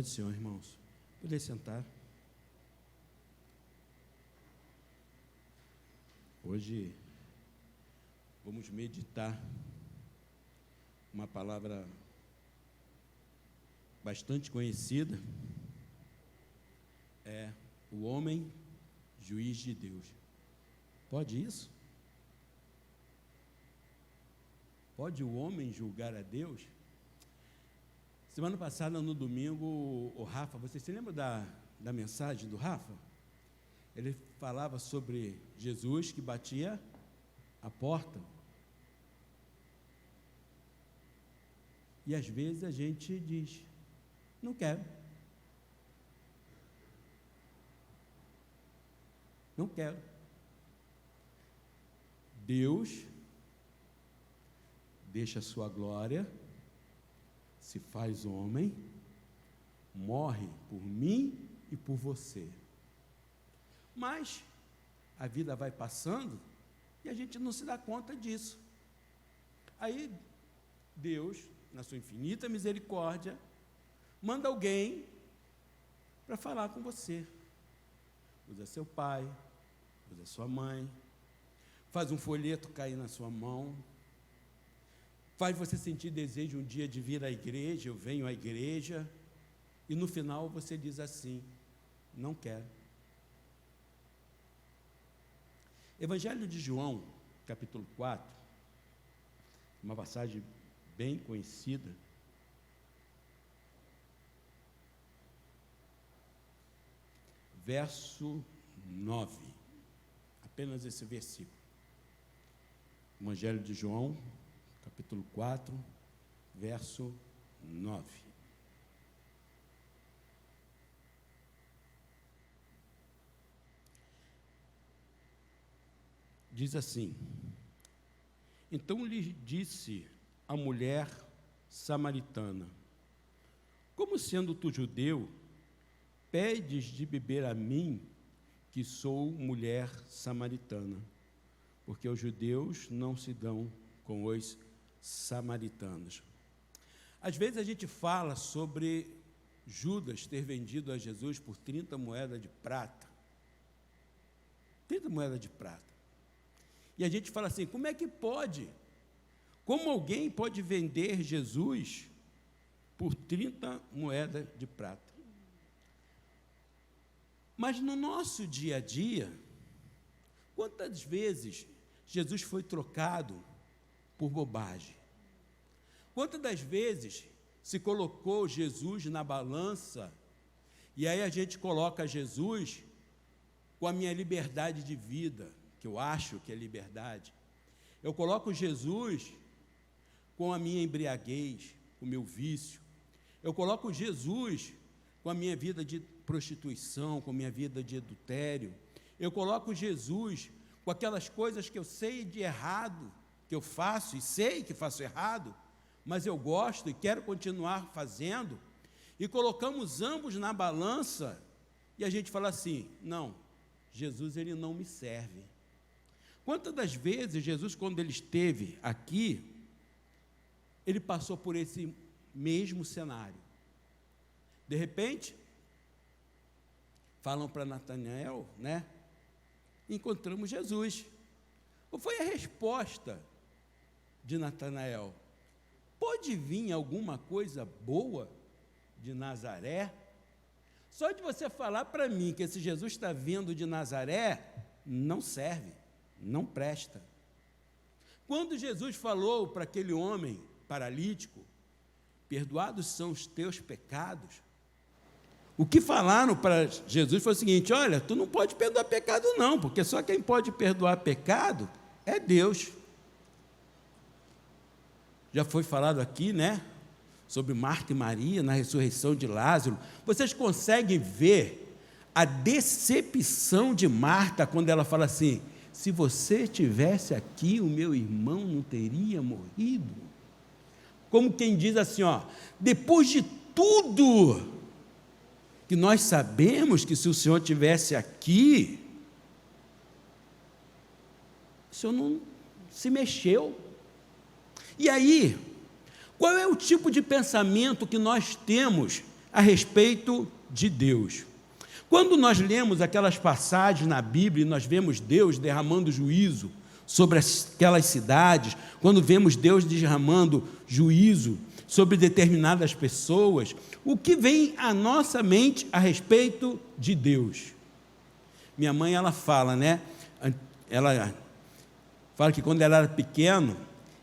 Paz do Senhor, irmãos. Poder sentar. Hoje vamos meditar uma palavra bastante conhecida, é o homem juiz de Deus. Pode isso? Pode o homem julgar a Deus? Semana passada, no domingo, o Rafa, vocês se lembram da mensagem do Rafa? Ele falava sobre Jesus que batia a porta. E às vezes a gente diz, não quero. Não quero. Deus deixa a sua glória, se faz homem, morre por mim e por você. Mas a vida vai passando e a gente não se dá conta disso. Aí Deus, na sua infinita misericórdia, manda alguém para falar com você. Usa seu pai, usa sua mãe, faz um folheto cair na sua mão, faz você sentir desejo um dia de vir à igreja, eu venho à igreja, e no final você diz assim, não quero. Evangelho de João, capítulo 4, uma passagem bem conhecida, verso 9, apenas esse versículo. Evangelho de João, capítulo 4, verso 9. Diz assim: então lhe disse a mulher samaritana, como sendo tu judeu, pedes de beber a mim, que sou mulher samaritana, porque os judeus não se dão com os samaritanos. Às vezes a gente fala sobre Judas ter vendido a Jesus por 30 moedas de prata. 30 moedas de prata. E a gente fala assim, como é que pode? Como alguém pode vender Jesus por 30 moedas de prata? Mas no nosso dia a dia, quantas vezes Jesus foi trocado por bobagem? Quantas das vezes se colocou Jesus na balança e aí a gente coloca Jesus com a minha liberdade de vida, que eu acho que é liberdade. Eu coloco Jesus com a minha embriaguez, com o meu vício. Eu coloco Jesus com a minha vida de prostituição, com a minha vida de adultério. Eu coloco Jesus com aquelas coisas que eu sei de errado, que eu faço e sei que faço errado, mas eu gosto e quero continuar fazendo, e colocamos ambos na balança, e a gente fala assim, não, Jesus ele não me serve. Quantas das vezes Jesus, quando ele esteve aqui, ele passou por esse mesmo cenário? De repente, falam para Natanael, né? Encontramos Jesus. Qual foi a resposta de Natanael? Pode vir alguma coisa boa de Nazaré? Só de você falar para mim que esse Jesus está vindo de Nazaré, não serve, não presta. Quando Jesus falou para aquele homem paralítico, perdoados são os teus pecados, o que falaram para Jesus foi o seguinte, olha, tu não pode perdoar pecado não, porque só quem pode perdoar pecado é Deus. Já foi falado aqui, né, sobre Marta e Maria, na ressurreição de Lázaro. Vocês conseguem ver a decepção de Marta, quando ela fala assim, se você estivesse aqui, o meu irmão não teria morrido. Como quem diz assim, ó, depois de tudo que nós sabemos que se o Senhor estivesse aqui, o Senhor não se mexeu. E aí, qual é o tipo de pensamento que nós temos a respeito de Deus. Quando nós lemos aquelas passagens na Bíblia e nós vemos Deus derramando juízo sobre aquelas cidades, quando vemos Deus derramando juízo sobre determinadas pessoas, o que vem à nossa mente a respeito de Deus? Minha mãe, ela fala, né? Ela fala que quando ela era pequena,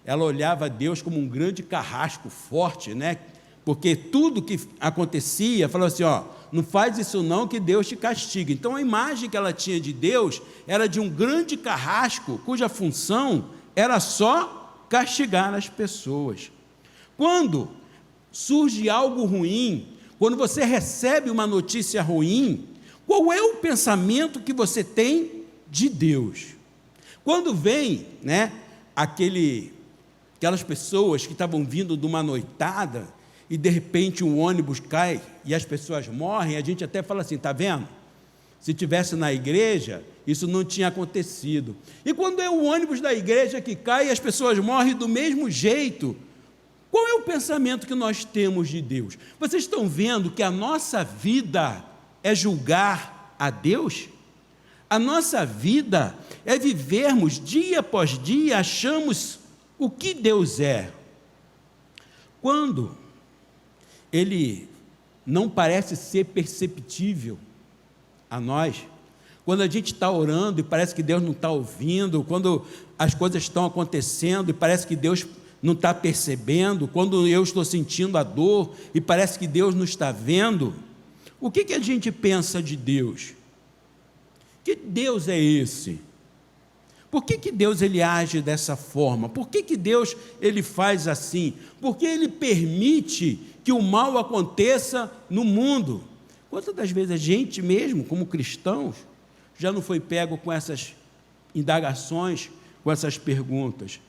ela olhava Deus como um grande carrasco forte, né? Porque tudo que acontecia, falava assim, ó, não faz isso não que Deus te castiga. Então a imagem que ela tinha de Deus era de um grande carrasco, cuja função era só castigar as pessoas. Quando surge algo ruim, quando você recebe uma notícia ruim, qual é o pensamento que você tem de Deus? Quando vem, né, aquelas pessoas que estavam vindo de uma noitada, e de repente um ônibus cai e as pessoas morrem, a gente até fala assim, está vendo? Se tivesse na igreja, isso não tinha acontecido. E quando é o ônibus da igreja que cai e as pessoas morrem do mesmo jeito, qual é o pensamento que nós temos de Deus? Vocês estão vendo que a nossa vida é julgar a Deus? A nossa vida é vivermos dia após dia, achamos o que Deus é. Quando Ele não parece ser perceptível a nós, quando a gente está orando e parece que Deus não está ouvindo, quando as coisas estão acontecendo e parece que Deus não está percebendo, quando eu estou sentindo a dor e parece que Deus não está vendo, o que a gente pensa de Deus? Que Deus é esse? Por que Deus ele age dessa forma? Por que Deus ele faz assim? Por que Ele permite que o mal aconteça no mundo? Quantas das vezes a gente mesmo, como cristãos, já não foi pego com essas indagações, com essas perguntas?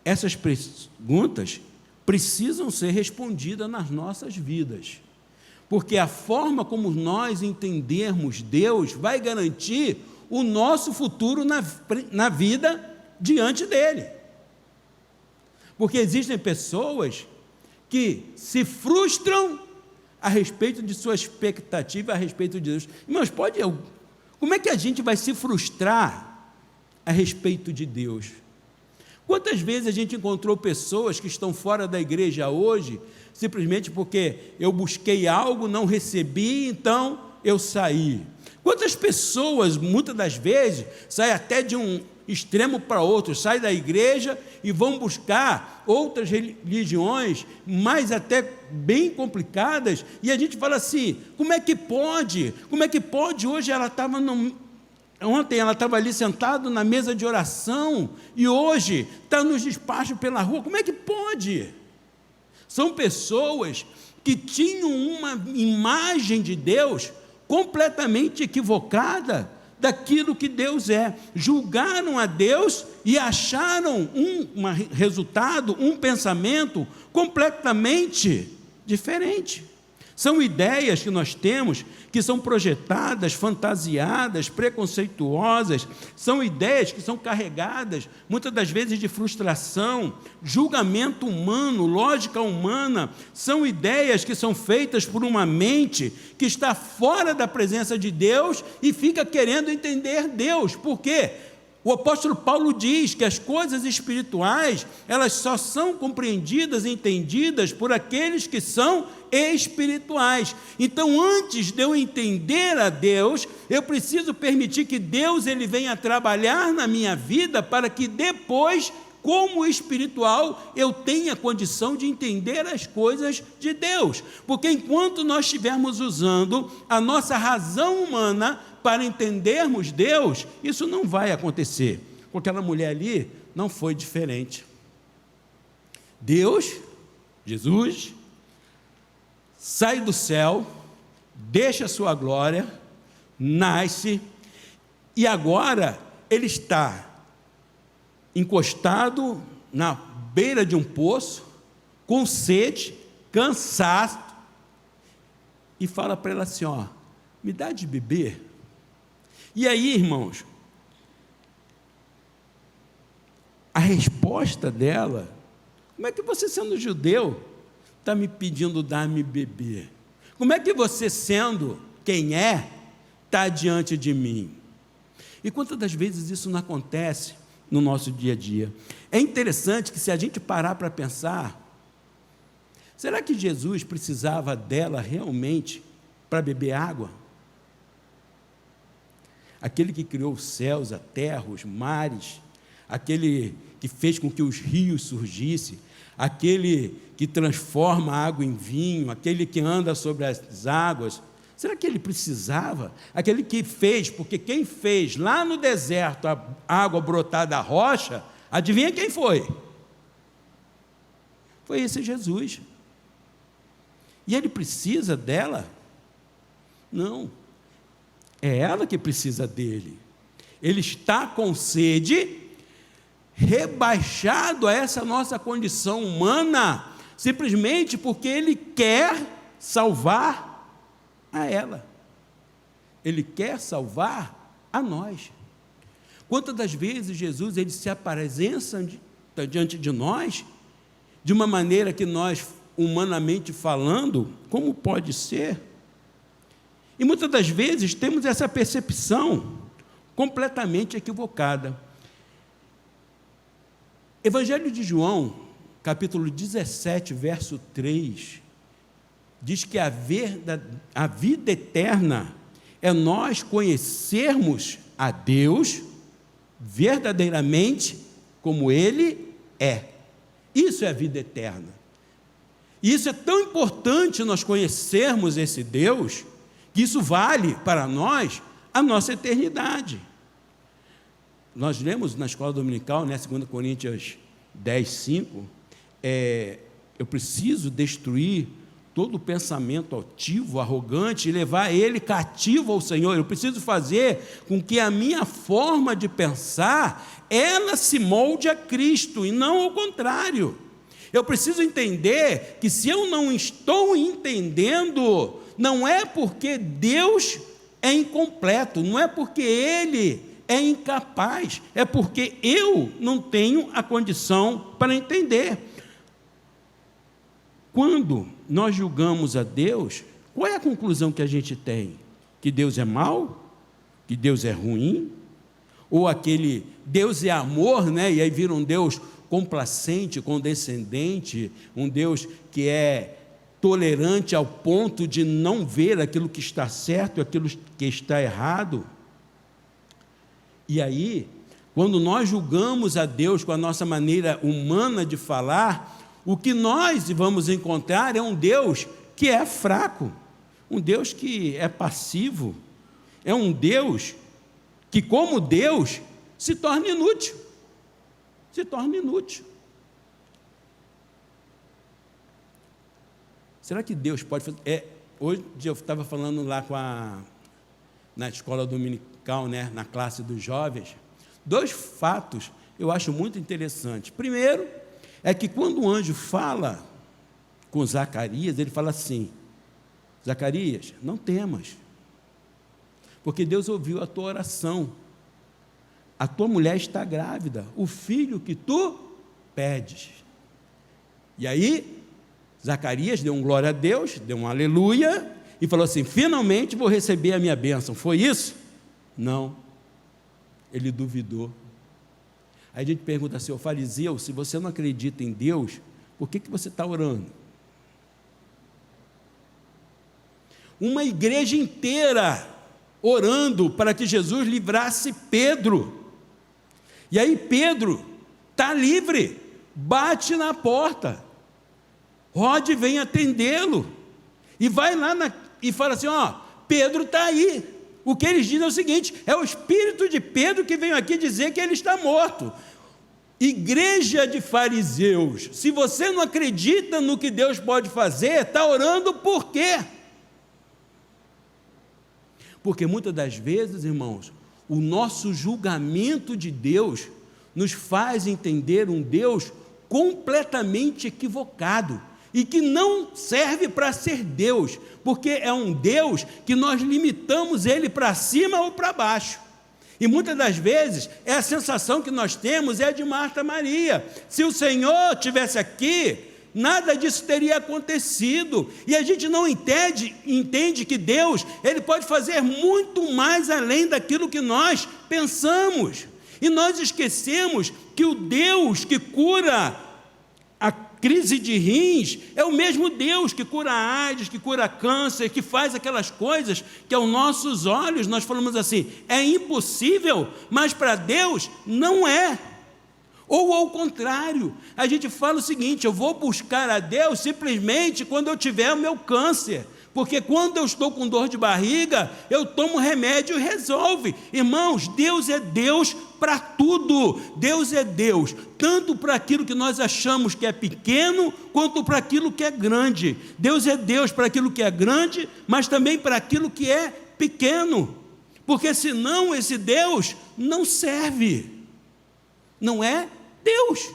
Essas perguntas precisam ser respondidas nas nossas vidas, porque a forma como nós entendermos Deus vai garantir o nosso futuro na vida diante dEle. Porque existem pessoas que se frustram a respeito de sua expectativa a respeito de Deus. Irmãos, como é que a gente vai se frustrar a respeito de Deus? Quantas vezes a gente encontrou pessoas que estão fora da igreja hoje, simplesmente porque eu busquei algo, não recebi, então eu saí. Quantas pessoas, muitas das vezes, saem até de um extremo para outro, saem da igreja e vão buscar outras religiões, mais até bem complicadas, e a gente fala assim, como é que pode? Como é que pode? Ontem ela estava ali sentada na mesa de oração, e hoje está nos despachos pela rua, como é que pode? São pessoas que tinham uma imagem de Deus completamente equivocada daquilo que Deus é, julgaram a Deus e acharam um resultado, um pensamento completamente diferente. São ideias que nós temos que são projetadas, fantasiadas, preconceituosas, são ideias que são carregadas, muitas das vezes, de frustração, julgamento humano, lógica humana, são ideias que são feitas por uma mente que está fora da presença de Deus e fica querendo entender Deus. Por quê? O apóstolo Paulo diz que as coisas espirituais, elas só são compreendidas e entendidas por aqueles que são espirituais. Então, antes de eu entender a Deus, eu preciso permitir que Deus ele venha trabalhar na minha vida para que depois, como espiritual, eu tenha condição de entender as coisas de Deus. Porque enquanto nós estivermos usando a nossa razão humana para entendermos Deus, isso não vai acontecer. Com aquela mulher ali, não foi diferente. Deus, Jesus, sai do céu, deixa a sua glória, nasce, e agora ele está encostado na beira de um poço, com sede, cansado, e fala para ela assim, ó, me dá de beber. E aí, irmãos, a resposta dela, como é que você, sendo judeu, está me pedindo dar-me beber? Como é que você, sendo quem é, está diante de mim? E quantas das vezes isso não acontece no nosso dia a dia? É interessante que, se a gente parar para pensar, será que Jesus precisava dela realmente para beber água? Aquele que criou os céus, a terra, os mares, aquele que fez com que os rios surgissem, aquele que transforma a água em vinho, aquele que anda sobre as águas, será que ele precisava? Aquele que fez, porque quem fez lá no deserto a água brotar da rocha, adivinha quem foi? Foi esse Jesus. E ele precisa dela? Não. É ela que precisa dele. Ele está com sede, rebaixado a essa nossa condição humana, simplesmente porque ele quer salvar a ela. Ele quer salvar a nós. Quantas das vezes Jesus ele se apresenta diante de nós de uma maneira que nós, humanamente falando, como pode ser? E muitas das vezes temos essa percepção completamente equivocada. Evangelho de João, capítulo 17, verso 3, diz que a vida eterna é nós conhecermos a Deus verdadeiramente como Ele é. Isso é a vida eterna. E isso é tão importante nós conhecermos esse Deus, que isso vale para nós a nossa eternidade. Nós lemos na escola dominical, 2 Coríntios 10, 5, eu preciso destruir todo o pensamento altivo, arrogante, e levar ele cativo ao Senhor. Eu preciso fazer com que a minha forma de pensar, ela se molde a Cristo, e não ao contrário. Eu preciso entender que, se eu não estou entendendo, não é porque Deus é incompleto, não é porque Ele é incapaz, é porque eu não tenho a condição para entender. Quando nós julgamos a Deus, qual é a conclusão que a gente tem? Que Deus é mau? Que Deus é ruim? Ou aquele Deus é amor, né? E aí vira um Deus complacente, condescendente, um Deus que é tolerante ao ponto de não ver aquilo que está certo e aquilo que está errado. E aí, quando nós julgamos a Deus com a nossa maneira humana de falar, o que nós vamos encontrar é um Deus que é fraco, um Deus que é passivo, é um Deus que, como Deus, se torna inútil. Se torna inútil. Será que Deus pode fazer? Hoje eu estava falando lá na escola dominical, né, na classe dos jovens, 2 fatos eu acho muito interessantes. Primeiro, é que quando o anjo fala com Zacarias, ele fala assim: Zacarias, não temas, porque Deus ouviu a tua oração, a tua mulher está grávida, o filho que tu pedes. E aí, Zacarias deu um glória a Deus, deu um aleluia, e falou assim: finalmente vou receber a minha bênção. Foi isso? Não. Ele duvidou. Aí a gente pergunta assim: ô fariseu, se você não acredita em Deus, por que você está orando? Uma igreja inteira orando para que Jesus livrasse Pedro. E aí Pedro está livre, bate na porta. Rode vem atendê-lo. E vai lá e fala assim: ó, Pedro está aí. O que eles dizem é o seguinte: é o espírito de Pedro que veio aqui dizer que ele está morto. Igreja de fariseus, se você não acredita no que Deus pode fazer, está orando por quê? Porque muitas das vezes, irmãos, o nosso julgamento de Deus nos faz entender um Deus completamente equivocado e que não serve para ser Deus, porque é um Deus que nós limitamos Ele para cima ou para baixo. E muitas das vezes, a sensação que nós temos é a de Marta Maria. Se o Senhor estivesse aqui, nada disso teria acontecido. E a gente não entende que Deus, Ele pode fazer muito mais além daquilo que nós pensamos. E nós esquecemos que o Deus que cura a crise de rins é o mesmo Deus que cura a AIDS, que cura câncer, que faz aquelas coisas que aos nossos olhos nós falamos assim, é impossível, mas para Deus não é. Ou ao contrário, a gente fala o seguinte, eu vou buscar a Deus simplesmente quando eu tiver o meu câncer, porque quando eu estou com dor de barriga, eu tomo remédio e resolve. Irmãos, Deus é Deus para tudo. Deus é Deus, tanto para aquilo que nós achamos que é pequeno, quanto para aquilo que é grande. Deus é Deus para aquilo que é grande, mas também para aquilo que é pequeno, porque senão esse Deus não serve, não é Deus.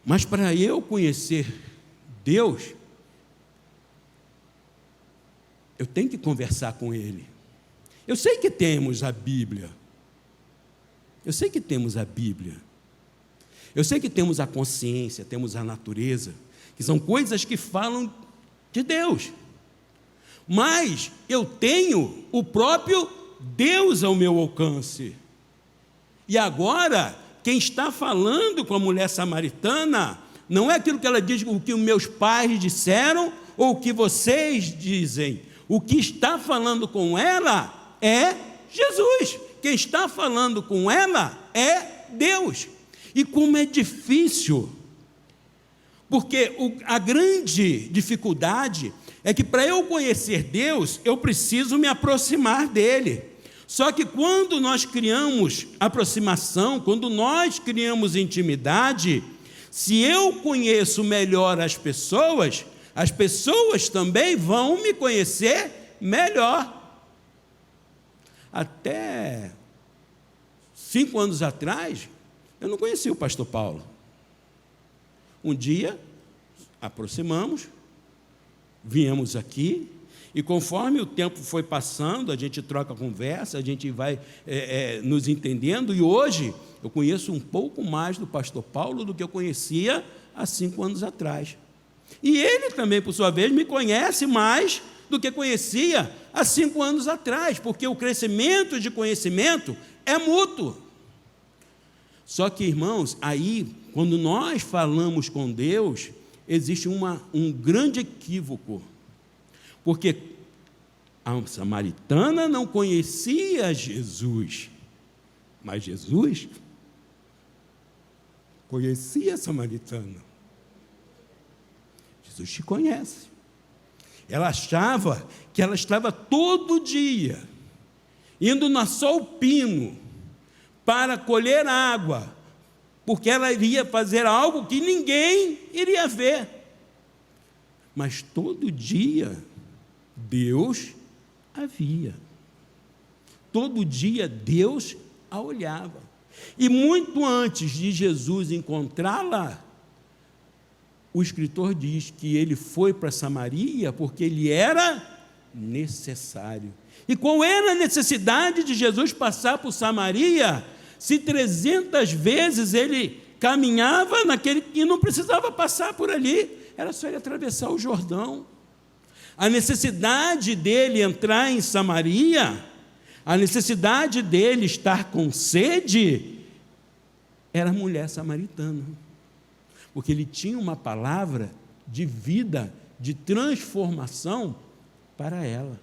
Mas para eu conhecer Deus, eu tenho que conversar com Ele. Eu sei que temos a Bíblia. Eu sei que temos a Bíblia. Eu sei que temos a consciência, temos a natureza, que são coisas que falam de Deus. Mas eu tenho o próprio Deus ao meu alcance. E agora, quem está falando com a mulher samaritana, não é aquilo que ela diz, o que os meus pais disseram, ou o que vocês dizem. O que está falando com ela é Jesus. Quem está falando com ela é Deus. E como é difícil, porque a grande dificuldade é que para eu conhecer Deus, eu preciso me aproximar dEle. Só que quando nós criamos aproximação, quando nós criamos intimidade, se eu conheço melhor as pessoas também vão me conhecer melhor. Até 5 anos atrás, eu não conhecia o pastor Paulo. Um dia, aproximamos, viemos aqui, e conforme o tempo foi passando, a gente troca conversa, a gente vai nos entendendo, e hoje eu conheço um pouco mais do pastor Paulo do que eu conhecia há 5 anos atrás. E ele também, por sua vez, me conhece mais do que conhecia há 5 anos atrás, porque o crescimento de conhecimento é mútuo. Só que, irmãos, aí, quando nós falamos com Deus, existe um grande equívoco, porque a samaritana não conhecia Jesus, mas Jesus conhecia a samaritana. Jesus te conhece. Ela achava que ela estava todo dia indo na Sol Pino para colher água, porque ela iria fazer algo que ninguém iria ver. Mas todo dia Deus a via. Todo dia Deus a olhava. E muito antes de Jesus encontrá-la, o escritor diz que ele foi para Samaria porque ele era necessário. E qual era a necessidade de Jesus passar por Samaria, se 300 vezes ele caminhava naquele e não precisava passar por ali, era só ele atravessar o Jordão. A necessidade dele entrar em Samaria, a necessidade dele estar com sede, era a mulher samaritana, porque ele tinha uma palavra de vida, de transformação para ela.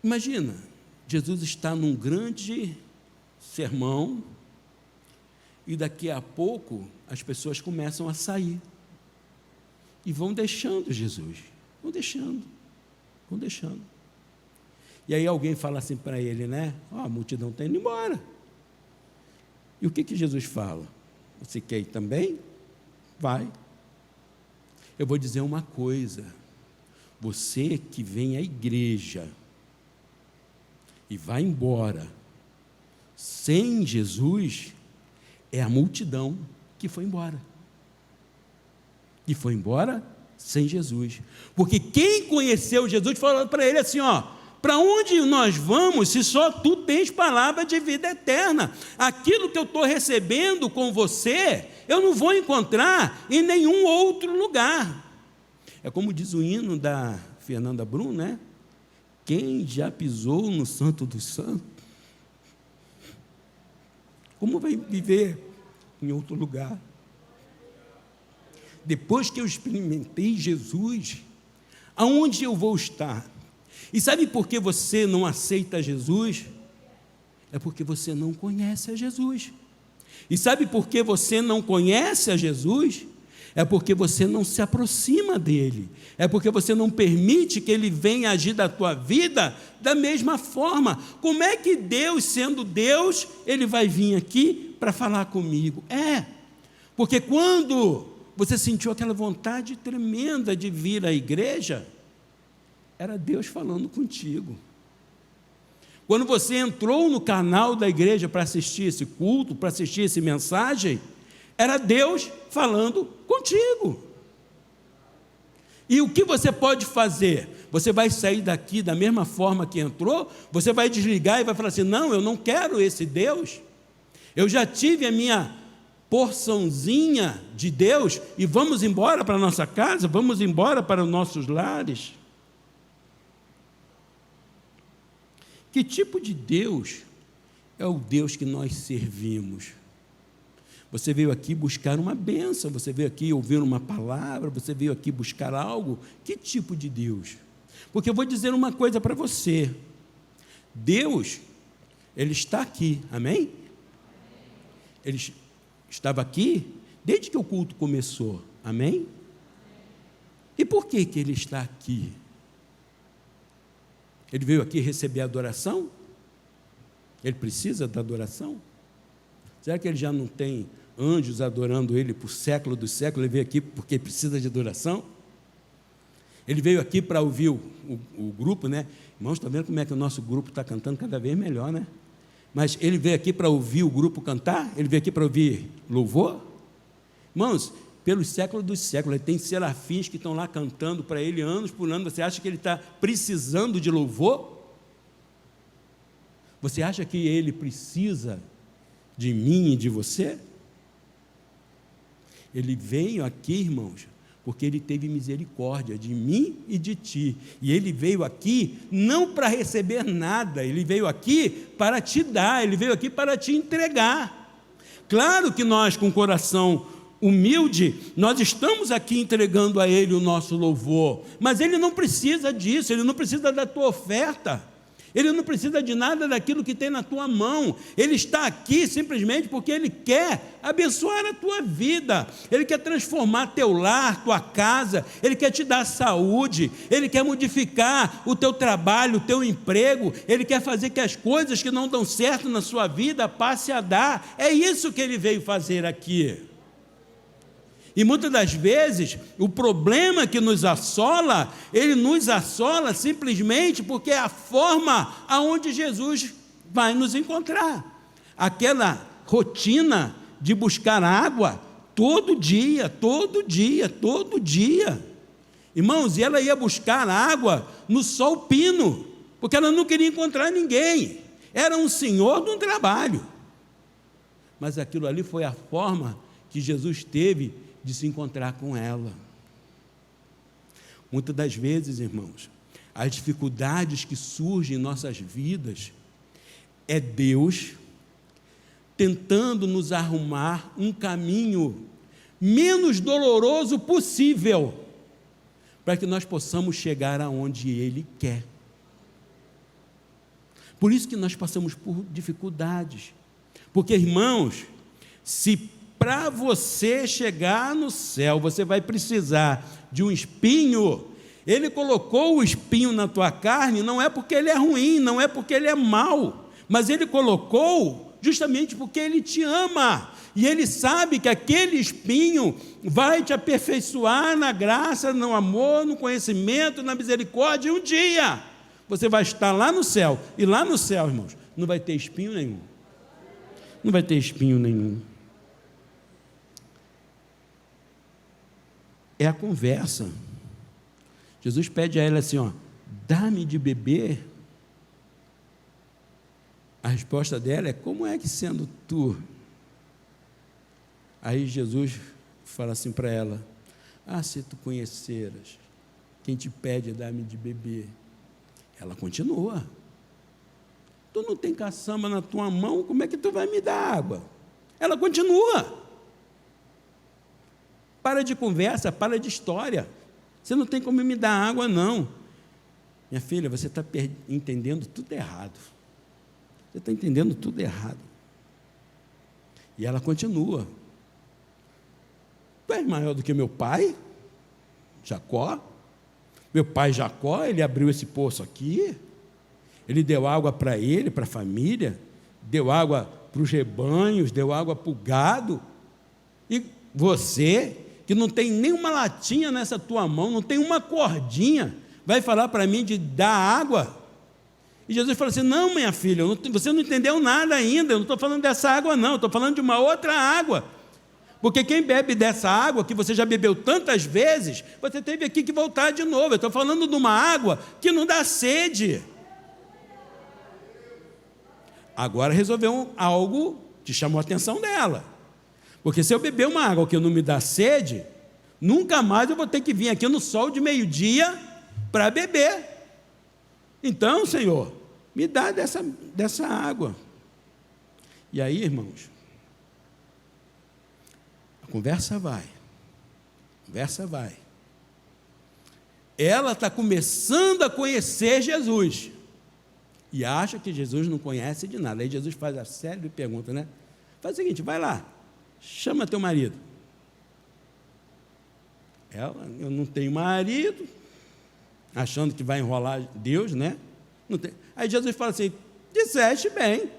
Imagina, Jesus está num grande sermão e daqui a pouco as pessoas começam a sair e vão deixando Jesus, vão deixando. E aí alguém fala assim para ele, né? A multidão está indo embora. E o que Jesus fala? Você quer ir também? Vai. Eu vou dizer uma coisa, você que vem à igreja e vai embora sem Jesus, é a multidão que foi embora. E foi embora sem Jesus. Porque quem conheceu Jesus falou para ele assim, para onde nós vamos se só tu tens palavra de vida eterna? Aquilo que eu estou recebendo com você, eu não vou encontrar em nenhum outro lugar. É como diz o hino da Fernanda Brum, né? Quem já pisou no Santo dos Santos, como vai viver em outro lugar? Depois que eu experimentei Jesus, aonde eu vou estar? E sabe por que você não aceita Jesus? É porque você não conhece a Jesus. E sabe por que você não conhece a Jesus? É porque você não se aproxima dele. É porque você não permite que ele venha agir da tua vida da mesma forma. Como é que Deus, sendo Deus, ele vai vir aqui para falar comigo? Porque quando você sentiu aquela vontade tremenda de vir à igreja, era Deus falando contigo. Quando você entrou no canal da igreja para assistir esse culto, para assistir essa mensagem, era Deus falando contigo. E o que você pode fazer? Você vai sair daqui da mesma forma que entrou? Você vai desligar e vai falar assim, não, eu não quero esse Deus. Eu já tive a minha porçãozinha de Deus e vamos embora para a nossa casa, vamos embora para os nossos lares. Que tipo de Deus é o Deus que nós servimos? Você veio aqui buscar uma bênção, você veio aqui ouvir uma palavra, você veio aqui buscar algo. Que tipo de Deus? Porque eu vou dizer uma coisa para você. Deus, Ele está aqui, amém? Ele estava aqui desde que o culto começou, amém? E por que Ele está aqui? Ele veio aqui receber adoração? Ele precisa da adoração? Será que ele já não tem anjos adorando ele por século dos séculos? Ele veio aqui porque precisa de adoração? Ele veio aqui para ouvir o grupo, né? Irmãos, está vendo como é que o nosso grupo está cantando cada vez melhor, né? Mas ele veio aqui para ouvir o grupo cantar? Ele veio aqui para ouvir louvor? Irmãos, pelos séculos dos séculos, ele tem serafins que estão lá cantando para ele anos por ano. Você acha que ele está precisando de louvor? Você acha que ele precisa de mim e de você? Ele veio aqui, irmãos, porque ele teve misericórdia de mim e de ti. E ele veio aqui não para receber nada, ele veio aqui para te dar, ele veio aqui para te entregar. Claro que nós, com o coração humilde, nós estamos aqui entregando a ele o nosso louvor, mas ele não precisa disso, ele não precisa da tua oferta. Ele não precisa de nada daquilo que tem na tua mão. Ele está aqui simplesmente porque Ele quer abençoar a tua vida. Ele quer transformar teu lar, tua casa. Ele quer te dar saúde. Ele quer modificar o teu trabalho, o teu emprego. Ele quer fazer que as coisas que não dão certo na sua vida passe a dar. É isso que Ele veio fazer aqui. E muitas das vezes, o problema que nos assola, ele nos assola simplesmente porque é a forma aonde Jesus vai nos encontrar. Aquela rotina de buscar água todo dia, todo dia, todo dia. Irmãos, e ela ia buscar água no sol pino, porque ela não queria encontrar ninguém. Era um senhor de um trabalho. Mas aquilo ali foi a forma que Jesus teve de se encontrar com ela. Muitas das vezes, irmãos, as dificuldades que surgem em nossas vidas é Deus tentando nos arrumar um caminho menos doloroso possível para que nós possamos chegar aonde Ele quer. Por isso que nós passamos por dificuldades, porque, irmãos, se para você chegar no céu, você vai precisar de um espinho. Ele colocou o espinho na tua carne, não é porque ele é ruim, não é porque ele é mau, mas ele colocou justamente porque ele te ama, e ele sabe que aquele espinho vai te aperfeiçoar na graça, no amor, no conhecimento, na misericórdia, e um dia você vai estar lá no céu, e lá no céu, irmãos, não vai ter espinho nenhum, não vai ter espinho nenhum. É a conversa. Jesus pede a ela assim, ó, dá-me de beber. A resposta dela é: como é que sendo tu? Aí Jesus fala assim para ela: se tu conheceras quem te pede dar-me de beber. Ela continua: tu não tem caçamba na tua mão, como é que tu vai me dar água? Ela continua. Para de conversa, para de história. Você não tem como me dar água, não. Minha filha, você está entendendo tudo errado. Você está entendendo tudo errado. E ela continua: tu és maior do que meu pai, Jacó? Meu pai Jacó, ele abriu esse poço aqui, ele deu água para ele, para a família, deu água para os rebanhos, deu água para o gado. E você, que não tem nenhuma latinha nessa tua mão, não tem uma cordinha, vai falar para mim de dar água? E Jesus falou assim: não, minha filha, você não entendeu nada ainda, eu não estou falando dessa água não, eu estou falando de uma outra água. Porque quem bebe dessa água, que você já bebeu tantas vezes, você teve aqui que voltar de novo. Eu estou falando de uma água que não dá sede. Agora resolveu algo que chamou a atenção dela. Porque se eu beber uma água que não me dá sede, nunca mais eu vou ter que vir aqui no sol de meio-dia para beber. Então, Senhor, me dá dessa água. E aí, irmãos, conversa vai. Ela está começando a conhecer Jesus e acha que Jesus não conhece de nada. Aí Jesus faz a série de perguntas, né? Faz o seguinte: vai lá, chama teu marido. Ela: eu não tenho marido, achando que vai enrolar Deus, né? Não tem. Aí Jesus fala assim: disseste bem,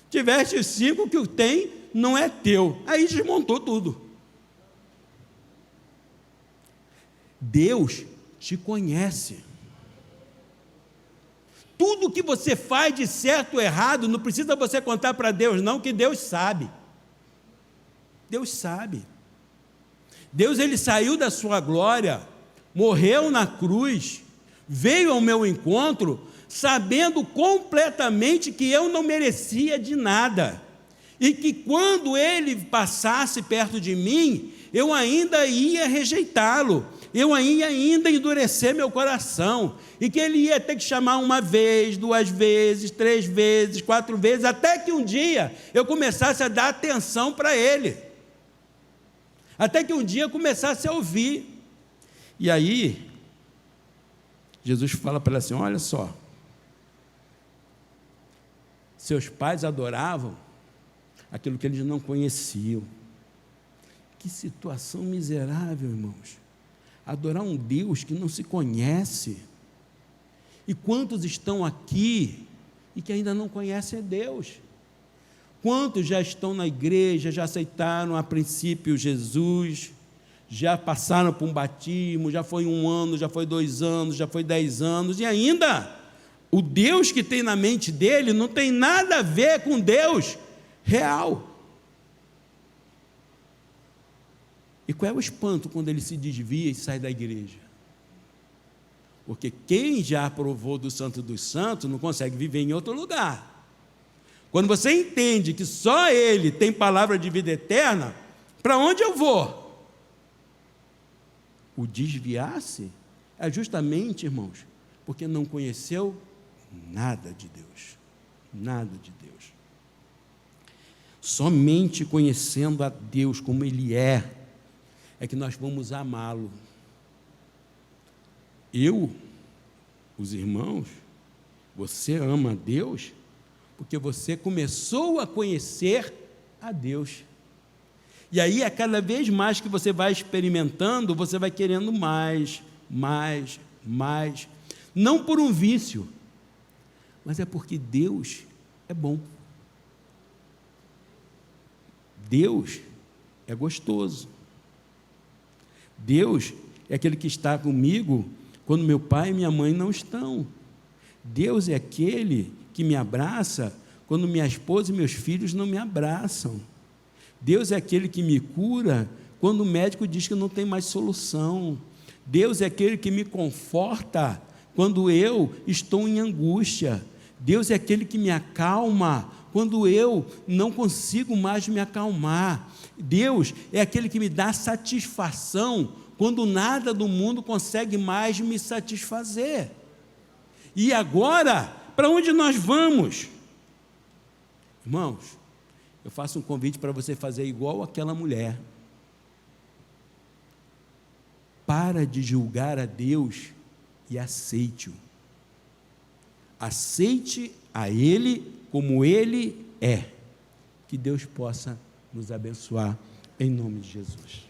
tiveste 5, que o tem não é teu. Aí desmontou tudo. Deus te conhece. Tudo que você faz de certo ou errado, não precisa você contar para Deus não, que Deus sabe. Deus sabe. Deus, ele saiu da sua glória, morreu na cruz, veio ao meu encontro, sabendo completamente que eu não merecia de nada. E que quando ele passasse perto de mim, eu ainda ia rejeitá-lo, eu ia ainda endurecer meu coração, e que ele ia ter que chamar 1 vez, 2 vezes, 3 vezes, 4 vezes, até que um dia eu começasse a dar atenção para ele, até que um dia eu começasse a ouvir. E aí Jesus fala para ela assim: olha só, seus pais adoravam aquilo que eles não conheciam. Que situação miserável, irmãos. Adorar um Deus que não se conhece. E quantos estão aqui e que ainda não conhecem a Deus? Quantos já estão na igreja, já aceitaram a princípio Jesus, já passaram por um batismo, já foi 1 ano, já foi 2 anos, já foi 10 anos, e ainda o Deus que tem na mente dele não tem nada a ver com Deus real. E qual é o espanto quando ele se desvia e sai da igreja? Porque quem já provou do Santo dos Santos não consegue viver em outro lugar. Quando você entende que só ele tem palavra de vida eterna, para onde eu vou? O desviar-se é justamente, irmãos, porque não conheceu nada de Deus. Nada de Deus. Somente conhecendo a Deus como Ele é que nós vamos amá-lo. Os irmãos, você ama a Deus porque você começou a conhecer a Deus. E aí, a cada vez mais que você vai experimentando, você vai querendo mais. Não por um vício, mas é porque Deus é bom. Deus é gostoso. Deus é aquele que está comigo quando meu pai e minha mãe não estão. Deus é aquele que me abraça quando minha esposa e meus filhos não me abraçam. Deus é aquele que me cura quando o médico diz que não tem mais solução. Deus é aquele que me conforta quando eu estou em angústia. Deus é aquele que me acalma quando eu não consigo mais me acalmar. Deus é aquele que me dá satisfação quando nada do mundo consegue mais me satisfazer. E agora, para onde nós vamos? Irmãos, eu faço um convite para você fazer igual aquela mulher. Para de julgar a Deus e aceite-o. Aceite a Ele como Ele é. Que Deus possa nos abençoar, em nome de Jesus.